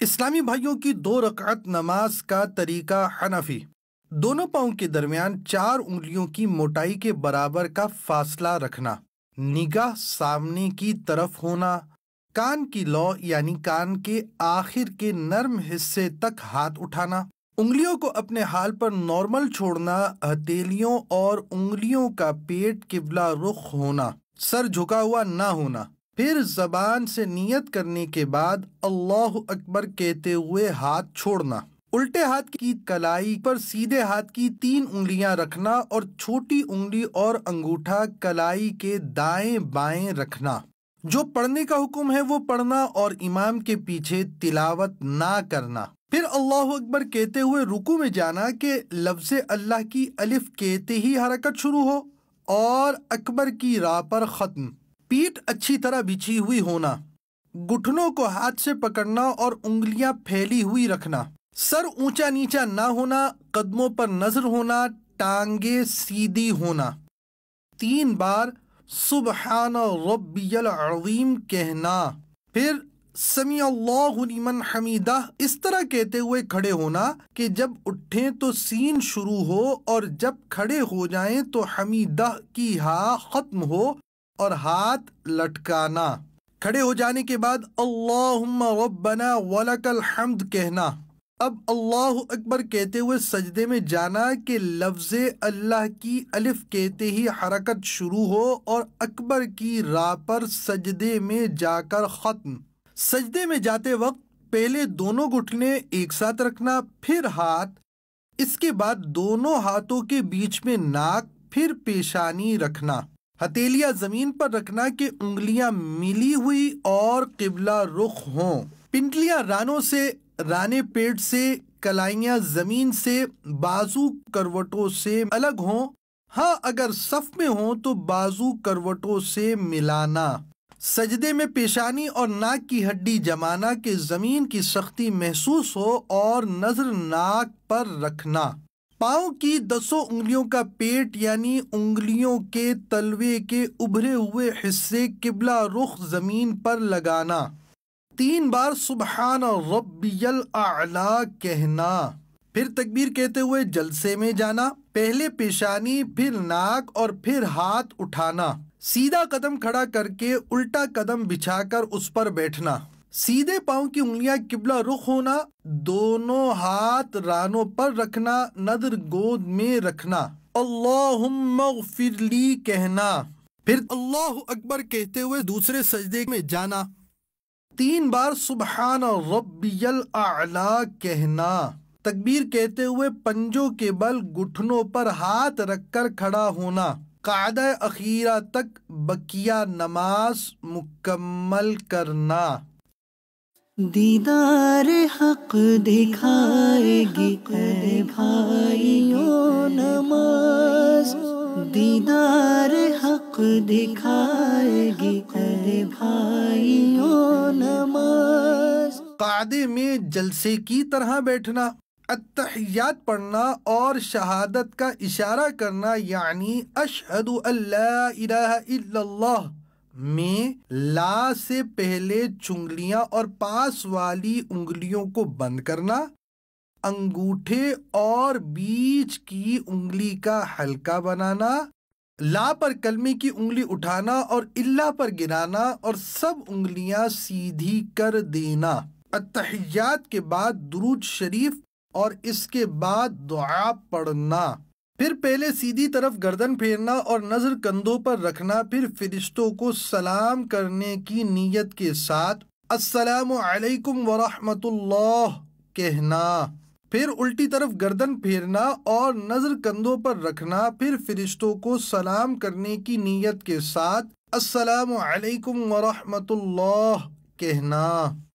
اسلامی بھائیوں کی 2 رکعت نماز کا طریقہ حنفی۔ دونوں پاؤں کے درمیان 4 انگلیوں کی موٹائی کے برابر کا فاصلہ رکھنا، نگاہ سامنے کی طرف ہونا، کان کی لو یعنی کان کے آخر کے نرم حصے تک ہاتھ اٹھانا، انگلیوں کو اپنے حال پر نارمل چھوڑنا، ہتھیلیوں اور انگلیوں کا پیٹ قبلہ رخ ہونا، سر جھکا ہوا نہ ہونا۔ پھر زبان سے نیت کرنے کے بعد اللہ اکبر کہتے ہوئے ہاتھ چھوڑنا، الٹے ہاتھ کی کلائی پر سیدھے ہاتھ کی 3 انگلیاں رکھنا اور چھوٹی انگلی اور انگوٹھا کلائی کے دائیں بائیں رکھنا۔ جو پڑھنے کا حکم ہے وہ پڑھنا اور امام کے پیچھے تلاوت نہ کرنا۔ پھر اللہ اکبر کہتے ہوئے رکوع میں جانا کہ لفظ اللہ کی الف کہتے ہی حرکت شروع ہو اور اکبر کی راء پر ختم۔ پیٹھ اچھی طرح بچھی ہوئی ہونا، گھٹنوں کو ہاتھ سے پکڑنا اور انگلیاں پھیلی ہوئی رکھنا، سر اونچا نیچا نہ ہونا، قدموں پر نظر ہونا، ٹانگیں سیدھی ہونا، 3 بار سبحان ربی العظیم کہنا، پھر سمیع اللہ لمن حمیدہ اس طرح کہتے ہوئے کھڑے ہونا کہ جب اٹھیں تو سین شروع ہو اور جب کھڑے ہو جائیں تو حمیدہ کی ہاء ختم ہو اور ہاتھ لٹکانا۔ کھڑے ہو جانے کے بعد اللہم ربنا ولک الحمد کہنا۔ اب اللہ اکبر کہتے ہوئے سجدے میں جانا کہ لفظ اللہ کی الف کہتے ہی حرکت شروع ہو اور اکبر کی راء پر سجدے میں جا کر ختم۔ سجدے میں جاتے وقت پہلے دونوں گھٹنے ایک ساتھ رکھنا، پھر ہاتھ، اس کے بعد دونوں ہاتھوں کے بیچ میں ناک، پھر پیشانی رکھنا، ہتھیلیاں زمین پر رکھنا کہ انگلیاں ملی ہوئی اور قبلہ رخ ہوں، پنڈلیاں رانوں سے، رانے پیٹ سے، کلائیاں زمین سے، بازو کروٹوں سے الگ ہوں، ہاں اگر صف میں ہوں تو بازو کروٹوں سے ملانا، سجدے میں پیشانی اور ناک کی ہڈی جمانا کہ زمین کی سختی محسوس ہو اور نظر ناک پر رکھنا، پاؤں کی 10 انگلیوں کا پیٹ یعنی انگلیوں کے تلوے کے ابھرے ہوئے حصے قبلہ رخ زمین پر لگانا، 3 بار سبحان ربی الاعلی کہنا، پھر تکبیر کہتے ہوئے جلسے میں جانا، پہلے پیشانی، پھر ناک اور پھر ہاتھ اٹھانا، سیدھا قدم کھڑا کر کے الٹا قدم بچھا کر اس پر بیٹھنا، سیدھے پاؤں کی انگلیاں قبلہ رخ ہونا، دونوں ہاتھ رانوں پر رکھنا، نظر گود میں رکھنا، اللہم اغفر لی کہنا، پھر اللہ اکبر کہتے ہوئے دوسرے سجدے میں جانا، 3 بار سبحان ربی الاعلی کہنا، تکبیر کہتے ہوئے پنجوں کے بل گھٹنوں پر ہاتھ رکھ کر کھڑا ہونا، قاعدہ اخیرہ تک بقیہ نماز مکمل کرنا۔ دیدار حق دکھائے گی اے بھائیوں نماز، دیدار حق دکھائے گی اے بھائیوں نماز۔ قاعدے میں جلسے کی طرح بیٹھنا، التحیات پڑھنا اور شہادت کا اشارہ کرنا یعنی اشہد ان لا الہ الا اللہ میں لا سے پہلے چنگلیاں اور پاس والی انگلیوں کو بند کرنا، انگوٹھے اور بیچ کی انگلی کا حلقہ بنانا، لا پر کلمے کی انگلی اٹھانا اور اللہ پر گرانا اور سب انگلیاں سیدھی کر دینا، التحیات کے بعد درود شریف اور اس کے بعد دعا پڑھنا، پھر پہلے سیدھی طرف گردن پھیرنا اور نظر کندھوں پر رکھنا، پھر فرشتوں کو سلام کرنے کی نیت کے ساتھ السلام علیکم ورحمۃ اللہ کہنا، پھر الٹی طرف گردن پھیرنا اور نظر کندھوں پر رکھنا، پھر فرشتوں کو سلام کرنے کی نیت کے ساتھ السلام علیکم ورحمۃ اللہ کہنا۔